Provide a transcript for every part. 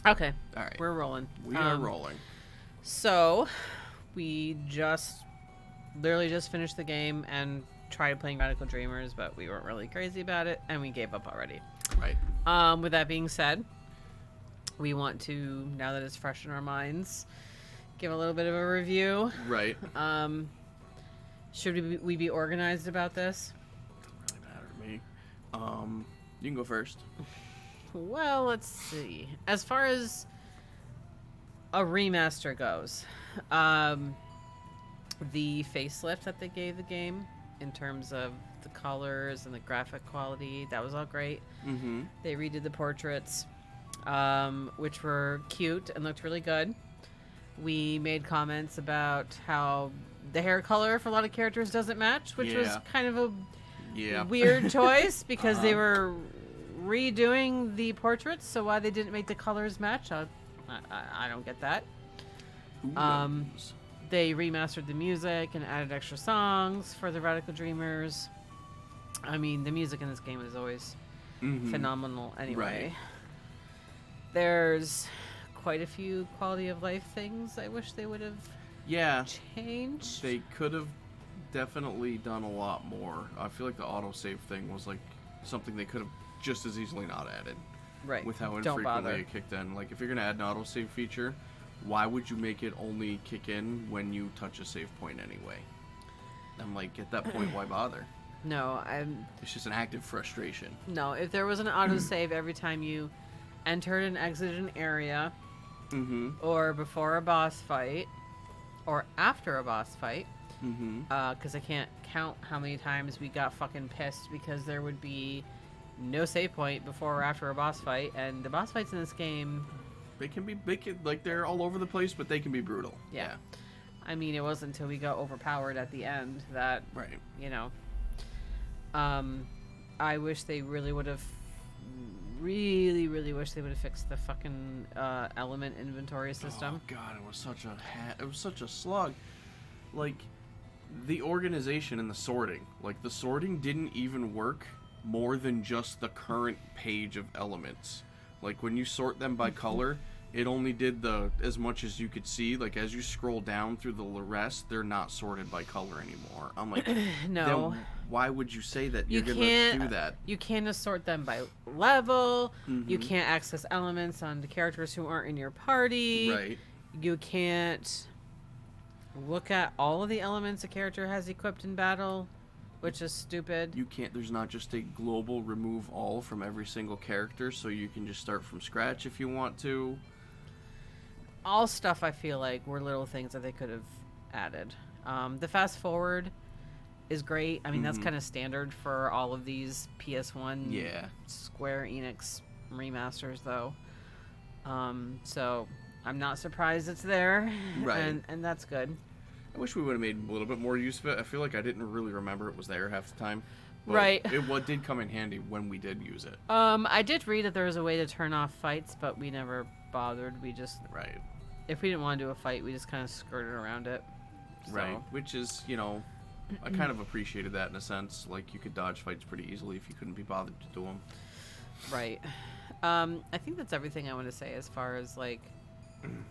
Okay. All right. We're rolling. We are rolling. So, we literally just finished the game and tried playing Radical Dreamers, but we weren't really crazy about it, and we gave up already. Right. With that being said, we want to, now that it's fresh in our minds, give a little bit of a review. Right. Should we be organized about this? Doesn't really matter to me. You can go first. Well, let's see. As far as a remaster goes, the facelift that they gave the game in terms of the colors and the graphic quality, that was all great. Mm-hmm. They redid the portraits, which were cute and looked really good. We made comments about how the hair color for a lot of characters doesn't match, which was kind of a weird choice because they were redoing the portraits, so why they didn't make the colors match, I don't get that. They remastered the music and added extra songs for the Radical Dreamers. I mean, the music in this game is always phenomenal anyway. Right. There's quite a few quality of life things I wish they would have changed. They could have definitely done a lot more. I feel like the autosave thing was like something they could have just as easily not added. Right. With how Don't bother. infrequently it kicked in. Like, if you're going to add an autosave feature, why would you make it only kick in when you touch a save point anyway? I'm like, at that point, why bother? No, It's just an active frustration. No, if there was an autosave every time you entered and exited an area, or before a boss fight, or after a boss fight, because I can't count how many times we got fucking pissed because there would be no save point before or after a boss fight, and the boss fights in this game, they're all over the place, but they can be brutal. Yeah. I mean, it wasn't until we got overpowered at the end that, you know, I wish they really would have, really wish they would have fixed the fucking element inventory system. Oh god, it was such a slog. Like, the organization and the sorting. Like, the sorting didn't even work more than just the current page of elements. Like, when you sort them by color, it only did as much as you could see. Like, as you scroll down through the rest, they're not sorted by color anymore. I'm like, no. Why would you say that you're gonna do that? You can't sort them by level. You can't access elements on the characters who aren't in your party. Right. You can't look at all of the elements a character has equipped in battle, which is stupid. You can't, there's not just a global remove all from every single character, so you can just start from scratch if you want to. All stuff I feel like were little things that they could have added. The fast forward is great. I mean, that's kind of standard for all of these PS1 Square Enix remasters, though. So I'm not surprised it's there. Right. And that's good. I wish we would have made a little bit more use of it. I feel like I didn't really remember it was there half the time. But right. It did come in handy when we did use it. I did read that there was a way to turn off fights, but we never bothered. We just... Right. If we didn't want to do a fight, we just kind of skirted around it. So. Right. Which is, you know, I kind of appreciated that in a sense. Like, you could dodge fights pretty easily if you couldn't be bothered to do them. Right. I think that's everything I want to say as far as, like,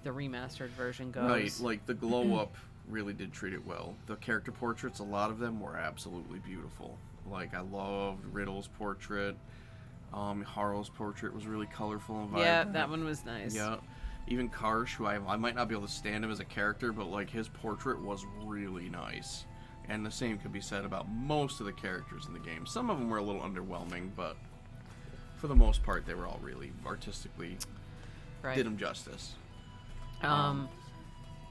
the remastered version goes. Right. Like, the glow-up really did treat it well. The character portraits, a lot of them were absolutely beautiful. Like, I loved Riddle's portrait. Haro's portrait was really colorful and vibrant. Yeah, that one was nice. Yeah. Even Karsh, who I might not be able to stand him as a character, but, like, his portrait was really nice. And the same could be said about most of the characters in the game. Some of them were a little underwhelming, but for the most part, they were all really artistically did them justice.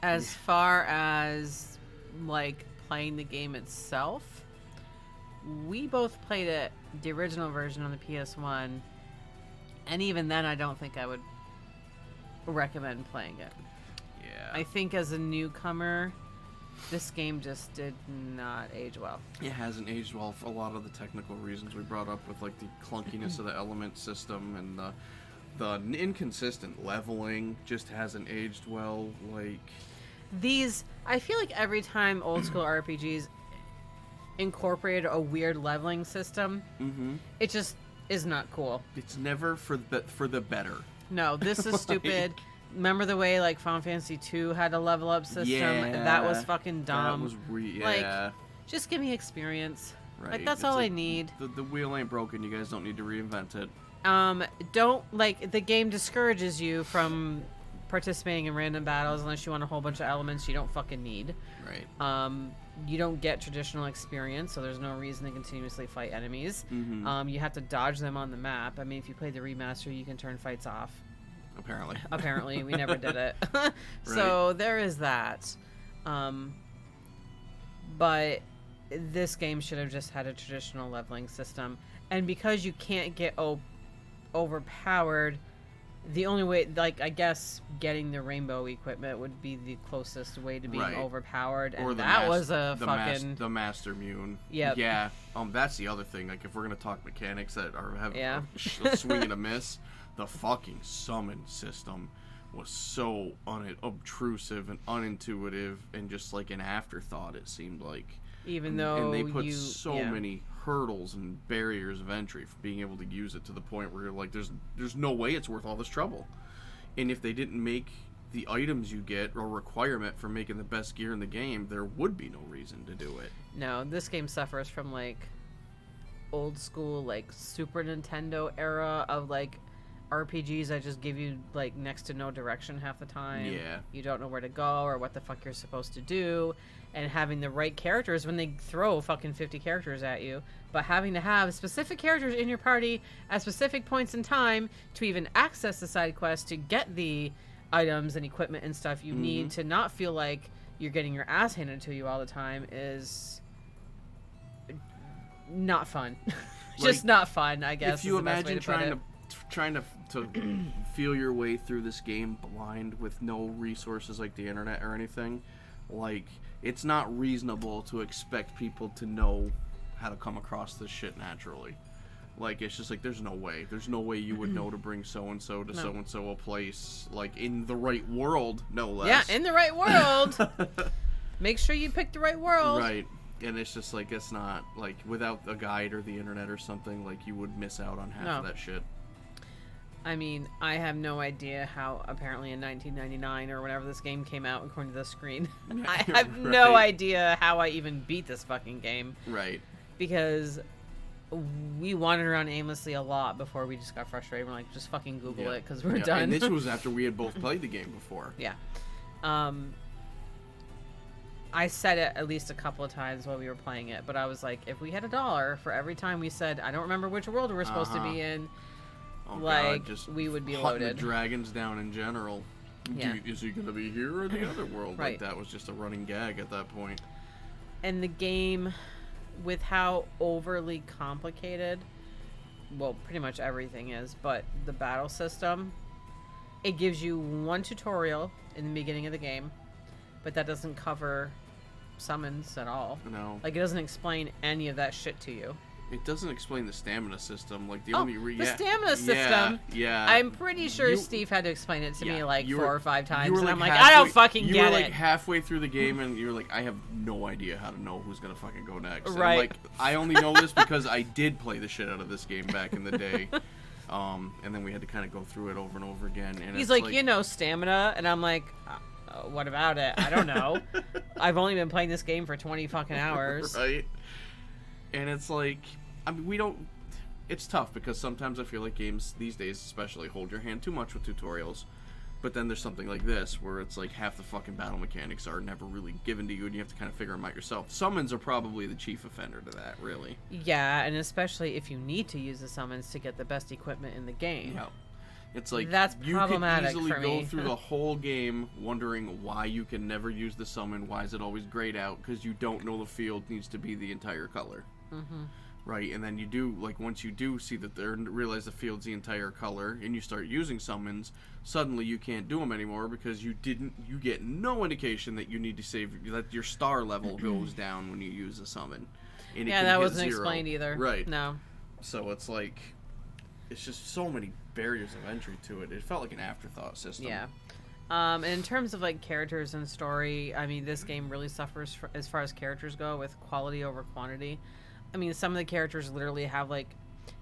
As far as, like, playing the game itself, we both played it, the original version on the PS1, and even then I don't think I would recommend playing it. Yeah. I think as a newcomer, this game just did not age well. It hasn't aged well for a lot of the technical reasons we brought up with, like, the clunkiness of the element system and the inconsistent leveling just hasn't aged well. Like, I feel like every time old school RPGs incorporated a weird leveling system, it just is not cool. It's never for the better. No, this is stupid. Remember the way like Final Fantasy 2 had a level up system? Yeah, that was fucking dumb. That was Like, just give me experience. Right. Like, that's all I need. The wheel ain't broken. You guys don't need to reinvent it. Don't, like, the game discourages you from participating in random battles unless you want a whole bunch of elements you don't fucking need. Right. You don't get traditional experience, so there's no reason to continuously fight enemies. Mm-hmm. You have to dodge them on the map. I mean, if you play the remaster, you can turn fights off. Apparently, we never did it. So there is that. But this game should have just had a traditional leveling system. And because you can't get overpowered, the only way, like, I guess getting the rainbow equipment would be the closest way to being overpowered. And or that was a fucking... the Master Mune. Yep. Yeah. That's the other thing. Like, if we're going to talk mechanics that have a swing and a miss, the fucking summon system was so unobtrusive and unintuitive and just like an afterthought, it seemed like. Even though and they put so many hurdles and barriers of entry for being able to use it to the point where you're like, there's no way it's worth all this trouble. And if they didn't make the items you get a requirement for making the best gear in the game, there would be no reason to do it. No, this game suffers from like old school like Super Nintendo era of like RPGs that just give you like next to no direction half the time. Yeah. You don't know where to go or what the fuck you're supposed to do. And having the right characters when they throw fucking 50 characters at you. But having to have specific characters in your party at specific points in time to even access the side quest to get the items and equipment and stuff you need to not feel like you're getting your ass handed to you all the time is not fun. Just not fun, I guess. If you imagine trying to feel your way through this game blind with no resources like the internet or anything, like, it's not reasonable to expect people to know how to come across this shit naturally. Like, it's just like, there's no way you would know to bring so-and-so to so-and-so a place, like, in the right world, no less. Yeah, in the right world. Make sure you pick the right world. Right. And it's just like, it's not, like, without a guide or the internet or something, like, you would miss out on half of that shit. I mean, I have no idea how, apparently in 1999 or whenever this game came out, according to the screen, I have no idea how I even beat this fucking game. Right. Because we wandered around aimlessly a lot before we just got frustrated. We're like, just fucking Google it, because we're done. And this was after we had both played the game before. Yeah. I said it at least a couple of times while we were playing it, but I was like, if we had $1 for every time we said, I don't remember which world we were supposed to be in, like, God, just we would be hunting loaded. The dragons down in general. Yeah. Is he going to be here or the other world? Right. Like, that was just a running gag at that point. And the game, with how overly complicated, well, pretty much everything is, but the battle system, it gives you one tutorial in the beginning of the game, but that doesn't cover summons at all. No. Like, it doesn't explain any of that shit to you. It doesn't explain the stamina system. Like, the stamina system. Yeah. I'm pretty sure Steve had to explain it to me like 4 or 5 times, and I'm like, halfway, I don't fucking get it. You were like halfway through the game, and you're like, I have no idea how to know who's gonna fucking go next. Right. And, like, I only know this because I did play the shit out of this game back in the day. And then we had to kind of go through it over and over again. And he's like, stamina, and I'm like, what about it? I don't know. I've only been playing this game for 20 fucking hours. Right. And it's like, I mean, it's tough because sometimes I feel like games these days especially hold your hand too much with tutorials. But then there's something like this where it's like half the fucking battle mechanics are never really given to you and you have to kind of figure them out yourself. Summons are probably the chief offender to that, really. Yeah, and especially if you need to use the summons to get the best equipment in the game. Yeah. It's like, that's problematic you could easily for me. go through the whole game wondering why you can never use the summon, why is it always grayed out, because you don't know the field needs to be the entire color. Mm-hmm. Right, and then you do, like, once you do see that realize the field's the entire color, and you start using summons, suddenly you can't do them anymore because you get no indication that you need to save, that your star level goes down when you use a summon. And yeah, that wasn't explained either. Right. No. So it's like, it's just so many barriers of entry to it. It felt like an afterthought system. Yeah. And in terms of, like, characters and story, I mean, this game really suffers as far as characters go with quality over quantity. I mean, some of the characters literally have, like,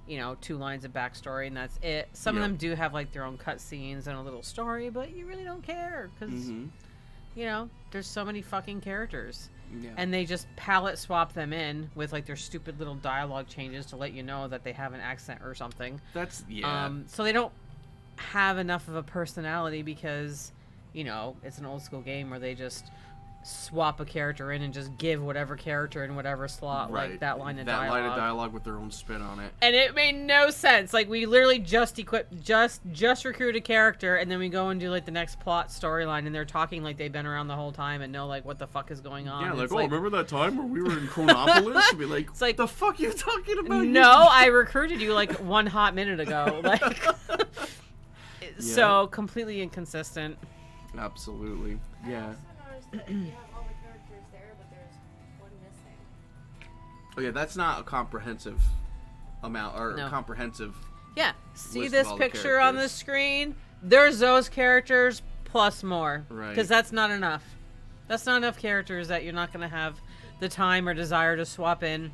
you know, 2 lines of backstory and that's it. Some of them do have like their own cutscenes and a little story, but you really don't care because, you know, there's so many fucking characters. Yeah. And they just palette swap them in with like their stupid little dialogue changes to let you know that they have an accent or something. That's so they don't have enough of a personality because, you know, it's an old school game where they just swap a character in and just give whatever character in whatever slot like that line of dialogue. That line of dialogue with their own spin on it. And it made no sense. Like we literally just recruit a character and then we go and do like the next plot storyline and they're talking like they've been around the whole time and know like what the fuck is going on. Yeah, like, oh, remember that time where we were in Chronopolis? Be like, it's like, the fuck you talking about? No, I recruited you like 1 hot minute ago. Like so completely inconsistent. Absolutely. Yeah. You have all the characters there, but there's one missing. Oh yeah, that's not a comprehensive amount or comprehensive. Yeah, see this picture on the screen? There's those characters plus more, right? Because that's not enough. That's not enough characters that you're not going to have the time or desire to swap in.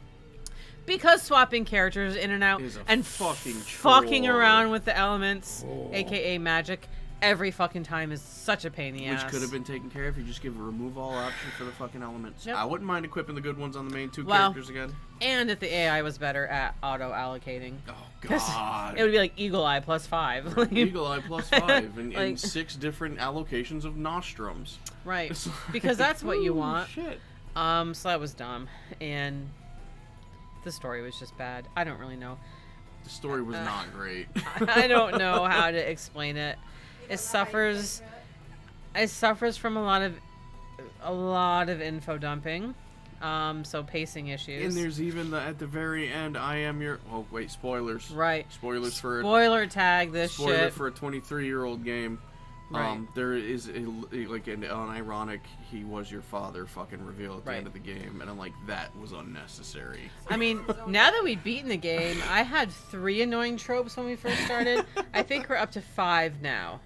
Because swapping characters in and out and fucking around with the elements, aka magic, every fucking time is such a pain in the ass. Which could have been taken care of if you just give a remove all option for the fucking elements. Yep. I wouldn't mind equipping the good ones on the main 2 characters again. And if the AI was better at auto-allocating. Oh, God. It would be like Eagle Eye plus 5. Eagle Eye plus 5 and 6 different allocations of nostrums. Right. Because that's what you want. Shit. So that was dumb. And the story was just bad. I don't really know. The story was not great. I don't know how to explain it. It suffers from a lot of info dumping, so pacing issues. And there's even at the very end, I am your. Oh wait, spoilers. Right. Spoilers for spoiler tag this spoiler shit. for a 23-year-old game. Right. There is like an unironic "he was your father" fucking reveal at the end of the game, and I'm like, that was unnecessary. I mean, now that we've beaten the game, I had 3 annoying tropes when we first started. I think we're up to 5 now.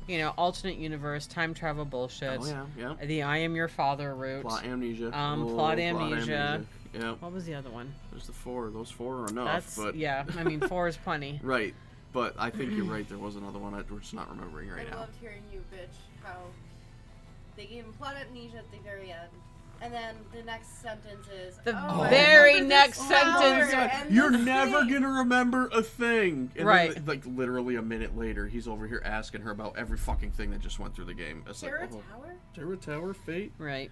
You know, alternate universe, time travel bullshit. Oh yeah. The I am your father route. Plot amnesia. Plot amnesia. Yeah. What was the other one? There's the 4. Those 4 are enough. But yeah. I mean, 4 is plenty. Right. But I think you're right. There was another one we're just not remembering right now. I loved hearing you bitch how they gave him plot amnesia at the very end. And then the next sentence is the very next sentence. You're never gonna remember a thing. And right. Then, like literally a minute later, he's over here asking her about every fucking thing that just went through the game. It's Terra like, Tower? Terra Tower, Fate. Right.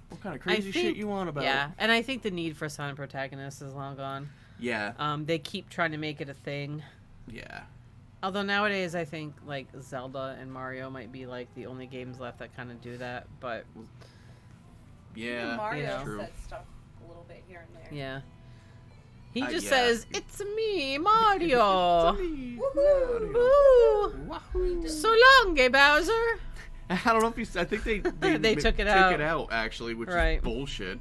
What kind of crazy shit you want about? Yeah, and I think the need for silent protagonists is long gone. Yeah. They keep trying to make it a thing. Yeah. Although nowadays I think like Zelda and Mario might be like the only games left that kind of do that, but yeah, Mario true. said stuff a little bit here and there. Yeah. He just says, "It's me, Mario." It's me, Mario. So long, gay Bowser. I don't know if he's. I think they they took it out actually, which is bullshit.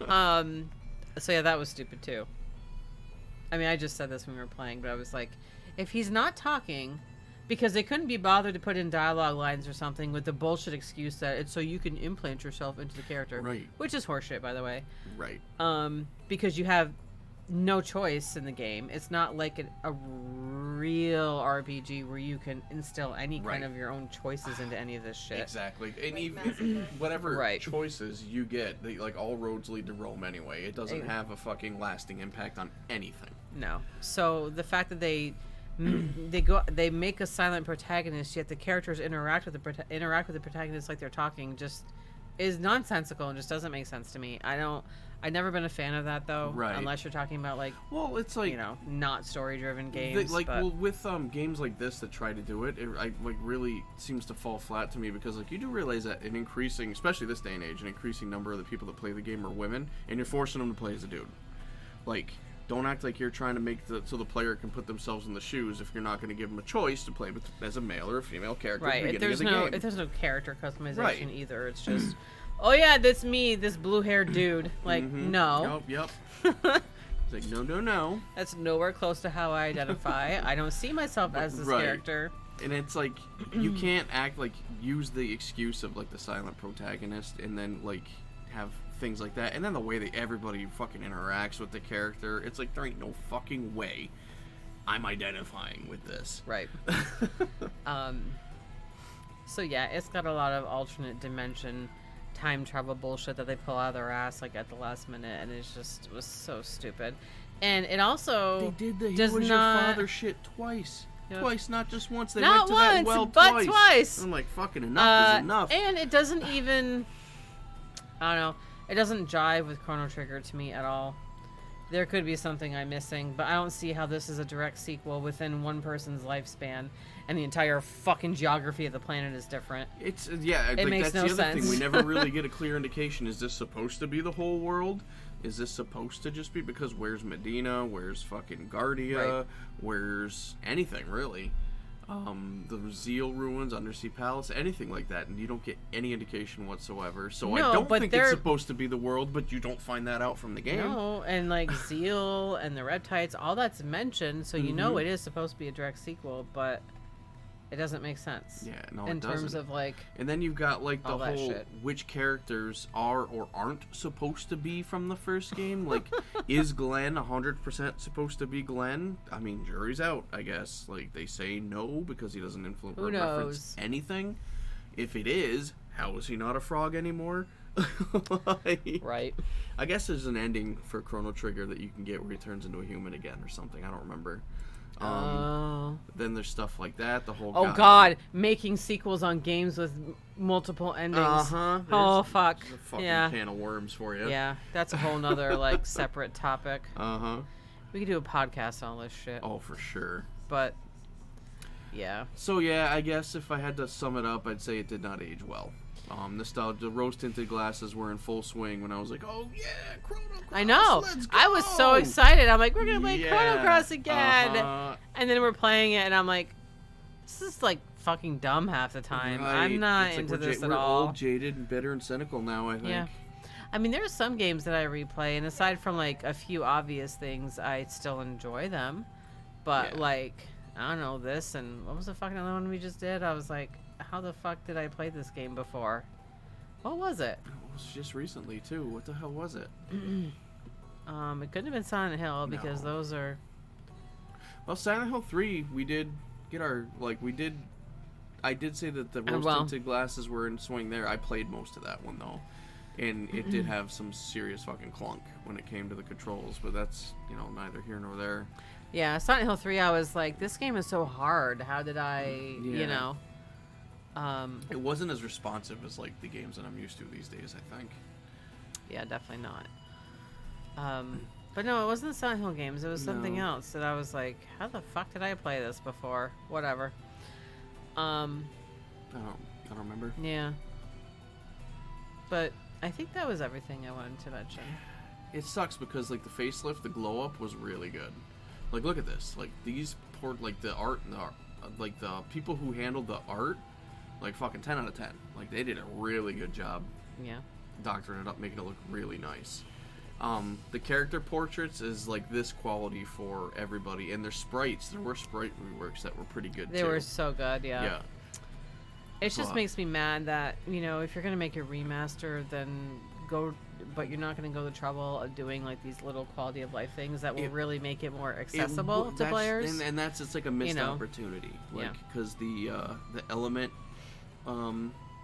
So yeah, that was stupid too. I mean, I just said this when we were playing, but I was like, if he's not talking, because they couldn't be bothered to put in dialogue lines or something with the bullshit excuse that it's so you can implant yourself into the character, right? Which is horseshit, by the way. Right. Because you have no choice in the game. It's not like a real RPG where you can instill any kind of your own choices into any of this shit. Exactly. And even whatever choices you get, like all roads lead to Rome anyway. It doesn't have a fucking lasting impact on anything. No. So the fact that they make a silent protagonist, yet the characters interact with the protagonist like they're talking, just is nonsensical and just doesn't make sense to me. I've never been a fan of that though. Right. Unless you're talking about like, well, it's like, you know, not story-driven games. Well, with games like this that try to do it, really seems to fall flat to me because like you do realize that an increasing, especially this day and age, an increasing number of the people that play the game are women, and you're forcing them to play as a dude. Like, don't act like you're trying to make so the player can put themselves in the shoes if you're not going to give them a choice to play as a male or a female character at the beginning of the game. If there's no character customization either, it's just, oh yeah, that's me, this blue-haired dude. Like, no. Yep. It's like, no. That's nowhere close to how I identify. I don't see myself as this character. And it's like, you can't use the excuse of like the silent protagonist and then like have things like that. And then the way that everybody fucking interacts with the character, it's like, there ain't no fucking way I'm identifying with this. Right. So yeah, it's got a lot of alternate dimension time travel bullshit that they pull out of their ass like at the last minute, and it was so stupid. And it also they did the does he was not... your father shit twice. Yep. Twice, not just once. They not went to once, that well but twice. I'm like, fucking enough is enough. And it doesn't even, I don't know, it doesn't jive with Chrono Trigger to me at all. There could be something I'm missing, but I don't see how this is a direct sequel within one person's lifespan, and the entire fucking geography of the planet is different. It like, makes that's no the other sense. thing. We never really get a clear indication. Is this supposed to be the whole world? Is this supposed to just be because where's Medina? Where's fucking Guardia? Right. Where's anything really? The Zeal ruins, Undersea Palace, anything like that, and you don't get any indication whatsoever. So I don't think it's supposed to be the world, but you don't find that out from the game. No, and like Zeal and the Reptites, all that's mentioned, so you know it is supposed to be a direct sequel, but it doesn't make sense. Yeah, no, in it doesn't. terms of like, and then you've got like the whole shit. Which characters are or aren't supposed to be from the first game. Like, is Glenn 100% supposed to be Glenn? I mean, jury's out, I guess. Like, they say no because he doesn't reference anything. If it is, how is he not a frog anymore? Right. I guess there's an ending for Chrono Trigger that you can get where he turns into a human again or something. I don't remember. Then there's stuff like that. The whole God, making sequels on games with multiple endings. Oh fuck. There's a fucking can of worms for you. Yeah, that's a whole nother like separate topic. We could do a podcast on all this shit. Oh, for sure. But yeah. So yeah, I guess if I had to sum it up, I'd say it did not age well. Nostalgia, the rose-tinted glasses were in full swing when I was like, oh yeah, Chrono Cross, I know. let's go! I was so excited. I'm like, we're going to play Chrono Cross again. And then we're playing it, and I'm like, this is like fucking dumb half the time. Right. I'm not into this at all. We're old, jaded, and bitter and cynical now, I think. Yeah. I mean, there are some games that I replay, and aside from like a few obvious things, I still enjoy them. But like, I don't know, this and what was the fucking other one we just did? I was like, how the fuck did I play this game before? What was it? It was just recently too. What the hell was it? It couldn't have been Silent Hill because those are. Well, Silent Hill 3, we did get our I did say that the rose-tinted glasses were in swing there. I played most of that one though, and it did have some serious fucking clunk when it came to the controls. But that's neither here nor there. Yeah, Silent Hill 3. I was like, this game is so hard. How did I? It wasn't as responsive as like the games that I'm used to these days, I think. Yeah, definitely not. But no, it wasn't the Silent Hill games. It was something else that I was like, how the fuck did I play this before? Whatever. I don't remember. Yeah. But I think that was everything I wanted to mention. It sucks because like the facelift, the glow up was really good. Like, look at this. Like these the art and the people who handled the art. Like, fucking 10 out of 10. Like, they did a really good job. Yeah. Doctoring it up, making it look really nice. The character portraits is, like, this quality for everybody. And their sprites, there were sprite reworks that were pretty good, They were so good, yeah. Yeah. It just makes me mad that, if you're going to make a remaster, then but you're not going to go the trouble of doing, like, these little quality of life things that will really make it more accessible to players. And that's, it's like a missed opportunity. Like, because the Element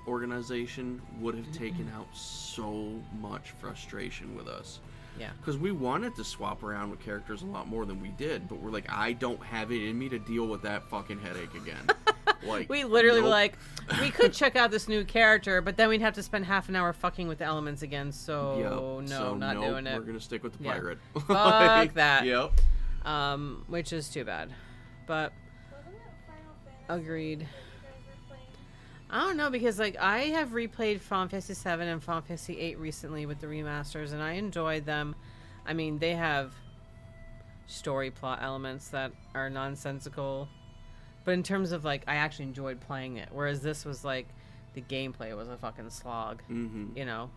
organization would have taken out so much frustration with us. Yeah. Because we wanted to swap around with characters a lot more than we did, but we're like, I don't have it in me to deal with that fucking headache again. Like, we literally were like, we could check out this new character, but then we'd have to spend half an hour fucking with the elements again. So not doing it. We're gonna stick with the pirate. Fuck that. Yep. Which is too bad, but agreed. I don't know, because like I have replayed Final Fantasy 7 and Final Fantasy 8 recently with the remasters, and I enjoyed them. I mean, they have story plot elements that are nonsensical, but in terms of like, I actually enjoyed playing it. Whereas this was like, the gameplay was a fucking slog. Well,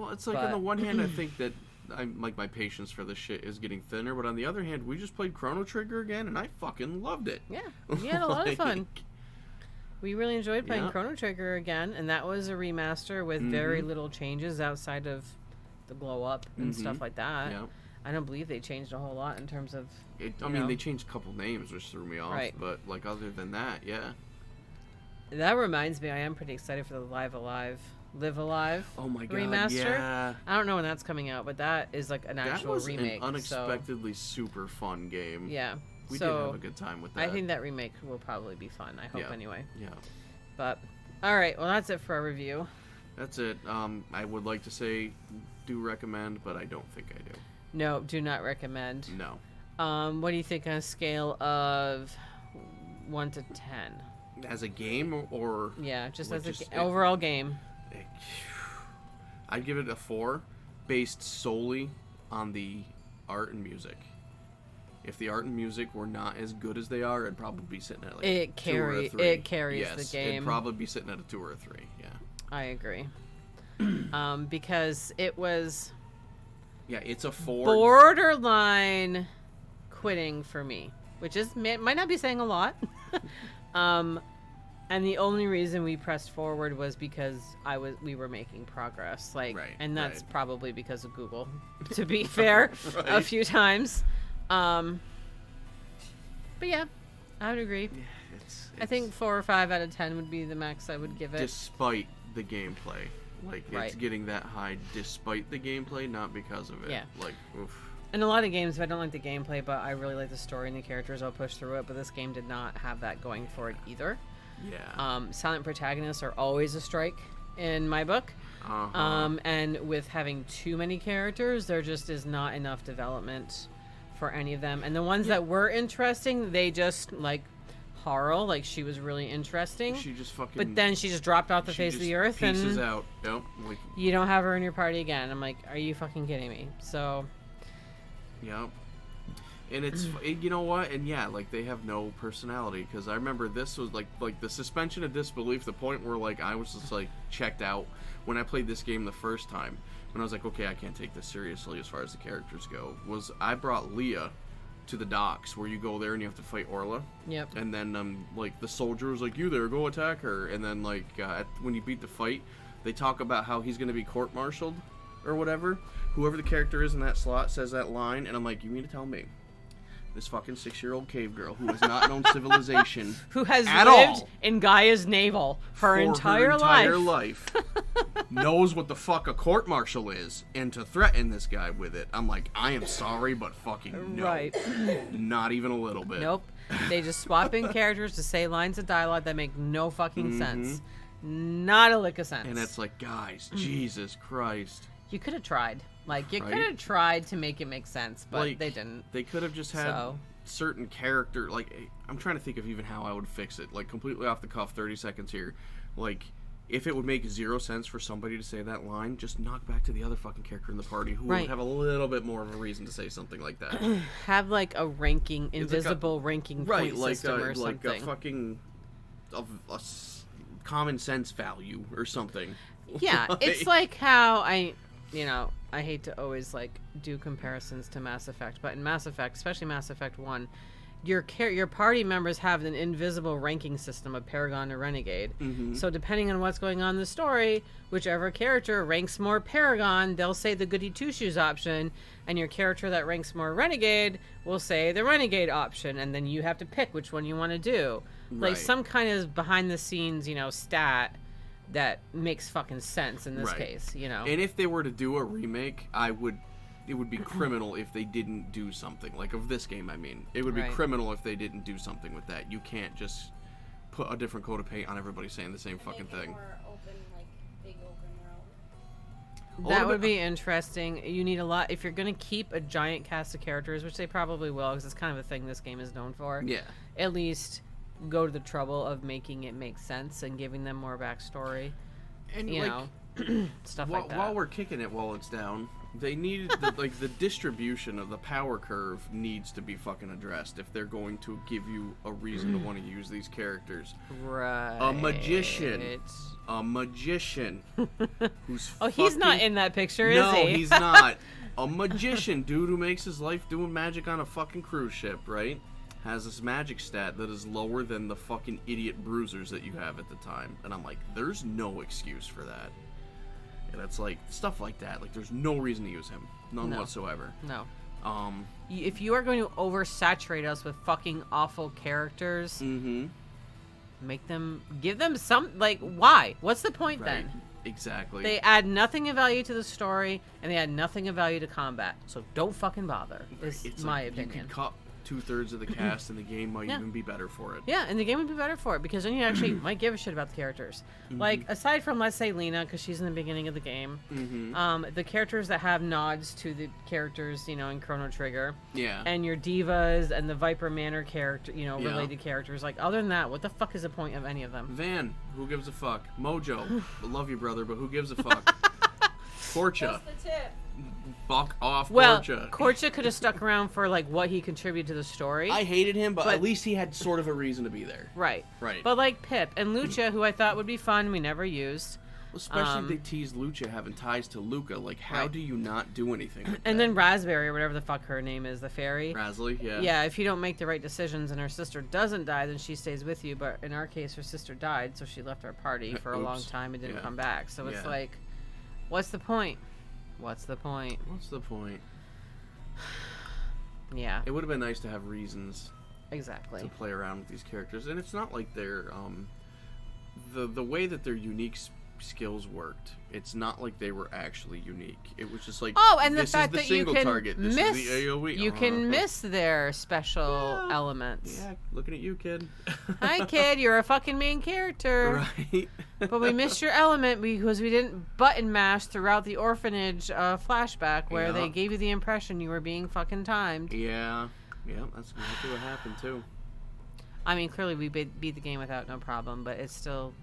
it's like on the one hand, I think that I'm like my patience for this shit is getting thinner, but on the other hand, we just played Chrono Trigger again, and I fucking loved it. Yeah, we had a lot of fun. We really enjoyed playing Yeah. Chrono Trigger again, and that was a remaster with very little changes outside of the glow up and stuff like that. Yeah. I don't believe they changed a whole lot in terms of. I mean, they changed a couple names, which threw me off. Right. But like other than that, yeah. That reminds me, I am pretty excited for the Live Alive Oh my god, remaster. yeah. I don't know when that's coming out, but that is like an actual That was remake. an unexpectedly super fun game. So, yeah. We so did have a good time with that. I think that remake will probably be fun. I hope anyway. Yeah. But all right, well that's it for our review. That's it. I would like to say do recommend, but I don't think I do. No, do not recommend. No. What do you think on a scale of 1 to 10? As a game or Yeah, just like as an overall game. I'd give it a 4 based solely on the art and music. If the art and music were not as good as they are, it'd probably be sitting at like It 2 or a 3. It carries Yes, the game. It'd probably be sitting at a 2 or a 3. Yeah. I agree. Because it was Yeah, it's a 4. borderline quitting for me, which is might not be saying a lot. And the only reason we pressed forward was because we were making progress, like, Right, and that's right. probably because of Google, to be fair, a Right. few times. But yeah, I would agree. Yeah, I think 4 or 5 out of 10 would be the max I would give it. despite the gameplay, like it's Right. getting that high despite the gameplay, not because of it. Yeah. Like, oof. In a lot of games, if I don't like the gameplay, but I really like the story and the characters, I'll push through it. But this game did not have that going for it either. Yeah. Silent protagonists are always a strike in my book. And with having too many characters, there just is not enough development for any of them. And the ones that were interesting, they just, like, Harl, like, she was really interesting. She just fucking. But then she just dropped off the she face of just the earth, pieces and out. Yep. Like, you don't have her in your party again. I'm like, are you fucking kidding me? So, yep. And it's you know what? And yeah, like they have no personality, because I remember this was like the suspension of disbelief, the point where like I was just like checked out when I played this game the first time, when I was like, okay, I can't take this seriously as far as the characters go. Was I brought Leah to the docks where you go there and you have to fight Orla. yep. And then like the soldier was like, you there, go attack her. And then like when you beat the fight, they talk about how he's going to be court-martialed or whatever. Whoever the character is in that slot says that line, and I'm like, you mean to tell me this fucking 6-year-old cave girl who has not known civilization Who has at lived all in Gaia's navel for her entire life knows what the fuck a court-martial is, and to threaten this guy with it, I'm like, I am sorry, but fucking no. Right. Not even a little bit. Nope. They just swap in characters to say lines of dialogue that make no fucking sense. Not a lick of sense. And it's like, guys, Jesus Christ. You could have tried. Like, you Right? could have tried to make it make sense, but Like, they didn't. They could have just had certain character, like, I'm trying to think of even how I would fix it, like, completely off the cuff, 30 seconds here. Like, if it would make 0 sense for somebody to say that line, just knock back to the other fucking character in the party who Right. would have a little bit more of a reason to say something like that. Have, like, a ranking, It's invisible ranking Right, point like system or a something. fucking common sense value or something. Yeah, it's like how I hate to always like do comparisons to Mass Effect, but in Mass Effect, especially Mass Effect 1, your party members have an invisible ranking system of Paragon or Renegade. So depending on what's going on in the story, whichever character ranks more Paragon, they'll say the Goody Two Shoes option, and your character that ranks more Renegade will say the Renegade option, and then you have to pick which one you want to do. Like Right. some kind of behind the scenes, stat that makes fucking sense in this Right. case, And if they were to do a remake, it would be criminal if they didn't do something. Like, of this game, I mean. It would be Right. criminal if they didn't do something with that. You can't just put a different coat of paint on everybody saying the same fucking Make it thing. more open, like big open world. That little would bit- be interesting. You need a lot if you're going to keep a giant cast of characters, which they probably will, because it's kind of a thing this game is known for. Yeah. At least go to the trouble of making it make sense and giving them more backstory. And, Stuff like that. While we're kicking it while it's down, they need the distribution of the power curve needs to be fucking addressed if they're going to give you a reason to want to use these characters. Right. A magician who's Oh, he's not fucking- in that picture, is No, he? he's not. A magician, dude, who makes his life doing magic on a fucking cruise ship, right? has this magic stat that is lower than the fucking idiot bruisers that you have at the time. And I'm like, there's no excuse for that. And it's like, stuff like that. Like, there's no reason to use him. None whatsoever. No. If you are going to oversaturate us with fucking awful characters, give them some, like, why? What's the point then? Exactly. They add nothing of value to the story, and they add nothing of value to combat. So don't fucking bother, is my opinion. You could cut 2/3 of the cast, and the game might even be better for it. Yeah, and the game would be better for it, because then you actually might give a shit about the characters. Like, aside from, let's say, Lena, because she's in the beginning of the game, the characters that have nods to the characters, you know, in Chrono Trigger, and your divas and the Viper Manor character, you know, related characters, like, other than that, what the fuck is the point of any of them? Van, who gives a fuck? Mojo, I love you, brother, but who gives a fuck? Korcha. That's the tip. Fuck off, well, Korcha. Korcha could have stuck around for, like, what he contributed to the story. I hated him, but at least he had sort of a reason to be there. Right. Right. But, like, Pip and Lucha, who I thought would be fun, we never used. Well, especially if they tease Lucha having ties to Luca. Like, how do you not do anything with And that? then Raspberry, or whatever the fuck her name is, the fairy. Rasley, yeah. Yeah, if you don't make the right decisions and her sister doesn't die, then she stays with you. But in our case, her sister died, so she left our party for a long time and didn't come back. So it's like, what's the point? What's the point? What's the point? Yeah. It would have been nice to have reasons Exactly. to play around with these characters. And it's not like they're, the way that their unique skills worked, it's not like they were actually unique. It was just like, and the fact that you can target. miss, this is the AoE. you can miss their special elements. Yeah, looking at you, kid. Hi, kid, you're a fucking main character. Right. But we missed your element because we didn't button mash throughout the orphanage flashback where they gave you the impression you were being fucking timed. Yeah. Yeah, that's exactly what happened, too. I mean, clearly we beat the game without no problem, but it's still...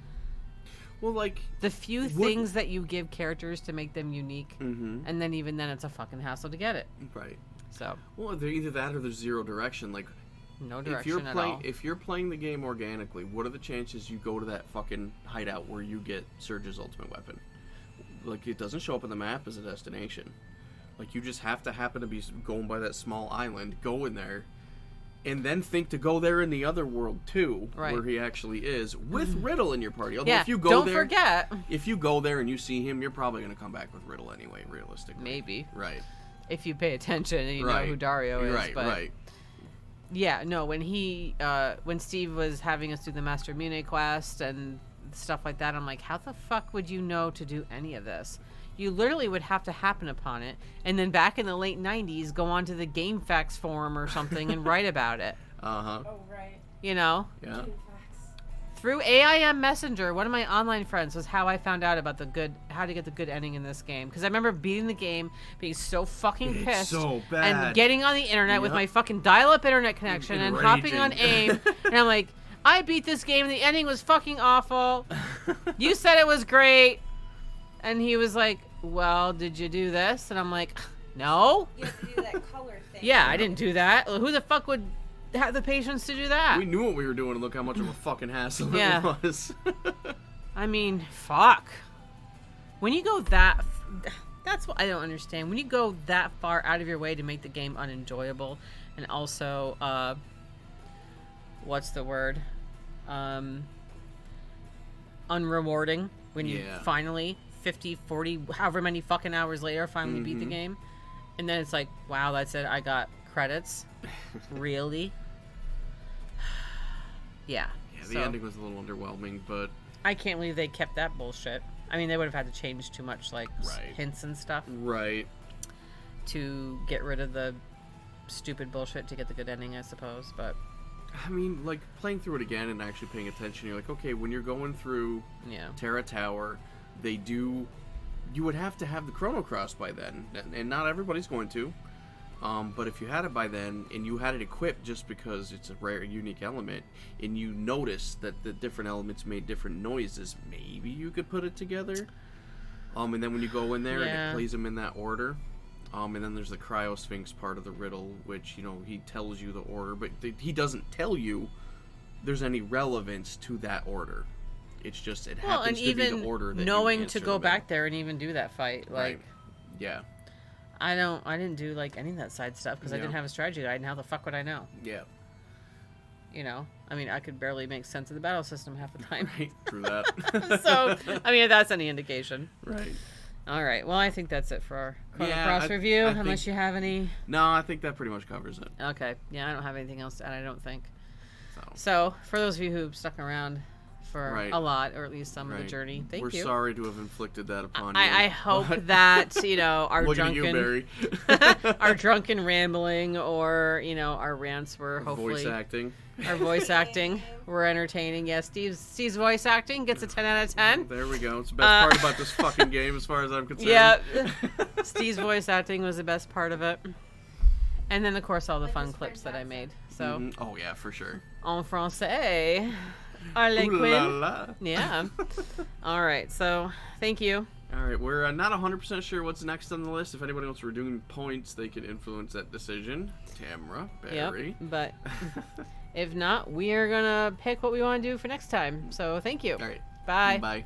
Well, like... The few things that you give characters to make them unique, and then even then it's a fucking hassle to get it. Right. So... Well, they're either that or there's zero direction. Like, no direction at all. If you're playing the game organically, what are the chances you go to that fucking hideout where you get Surge's ultimate weapon? Like, it doesn't show up on the map as a destination. Like, you just have to happen to be going by that small island, go in there, and then think to go there in the other world, too, where he actually is, with Riddle in your party. Although if you go don't there, forget. If you go there and you see him, you're probably going to come back with Riddle anyway, realistically. Maybe. Right. If you pay attention and you know who Dario is. Right, but right. Yeah, no, when Steve was having us do the Master Mune quest and stuff like that, I'm like, how the fuck would you know to do any of this? You literally would have to happen upon it, and then back in the late 90s, go onto the GameFAQs forum or something and write about it. Uh-huh. Oh, right. You know? Yeah. Through AIM Messenger, one of my online friends was how I found out about how to get the good ending in this game. Because I remember beating the game, being so fucking pissed, so bad. and getting on the internet with my fucking dial-up internet connection and hopping on AIM, and I'm like, I beat this game, and the ending was fucking awful. You said it was great. And he was like, well, did you do this? And I'm like, no. You have to do that color thing. Yeah, I didn't do that. Who the fuck would have the patience to do that? We knew what we were doing, and look how much of a fucking hassle it was. I mean, fuck. When you go that's what I don't understand. When you go that far out of your way to make the game unenjoyable, and also, what's the word? Unrewarding. When you finally, 50, 40, however many fucking hours later, finally beat the game. And then it's like, wow, that's it. I got credits. Really? Yeah. Yeah, the ending was a little underwhelming, but... I can't believe they kept that bullshit. I mean, they would have had to change too much, like, hints and stuff. Right. To get rid of the stupid bullshit to get the good ending, I suppose, but... I mean, like, playing through it again and actually paying attention, you're like, okay, when you're going through Terra Tower, you would have to have the Chrono Cross by then, and not everybody's going to. But if you had it by then, and you had it equipped just because it's a rare, unique element, and you notice that the different elements made different noises, maybe you could put it together. And then when you go in there, and it plays them in that order. And then there's the Cryosphinx part of the riddle, which, you know, he tells you the order, but he doesn't tell you there's any relevance to that order. It's just, it happens to be the order that knowing to go back there and even do that fight, like... Right. Yeah. I didn't do, like, any of that side stuff, because I didn't have a strategy guide, and how the fuck would I know? Yeah. you know, I mean, I could barely make sense of the battle system half the time. Right, true that. So, I mean, if that's any indication. Right. All right. Well, I think that's it for our Chrono Yeah, Cross review, I unless think- you have any. No, I think that pretty much covers it. Okay. Yeah, I don't have anything else to add, I don't think. So, So, for those of you who stuck around for Right. a lot, or at least some of the right. journey, thank We're you. sorry to have inflicted that upon you. I hope but- that, you know, our Looking at drunken you, Barry. our drunken rambling or, you know, our rants were hopefully Voice acting. our voice acting were entertaining. Yeah, Steve's voice acting gets a 10 out of 10. There we go. It's the best part about this fucking game as far as I'm concerned. Yeah. Steve's voice acting was the best part of it. And then, of course, all the Like fun his clips that French I made. So, Mhm. Oh, yeah, for sure. en français, Harley Ooh la Quinn. la. Yeah. All right. So, thank you. All right, we're not 100% sure what's next on the list. If anybody else were doing points, they could influence that decision. Tamra, Barry. Yep. But if not, we are going to pick what we want to do for next time. So, thank you. All right. Bye. Bye.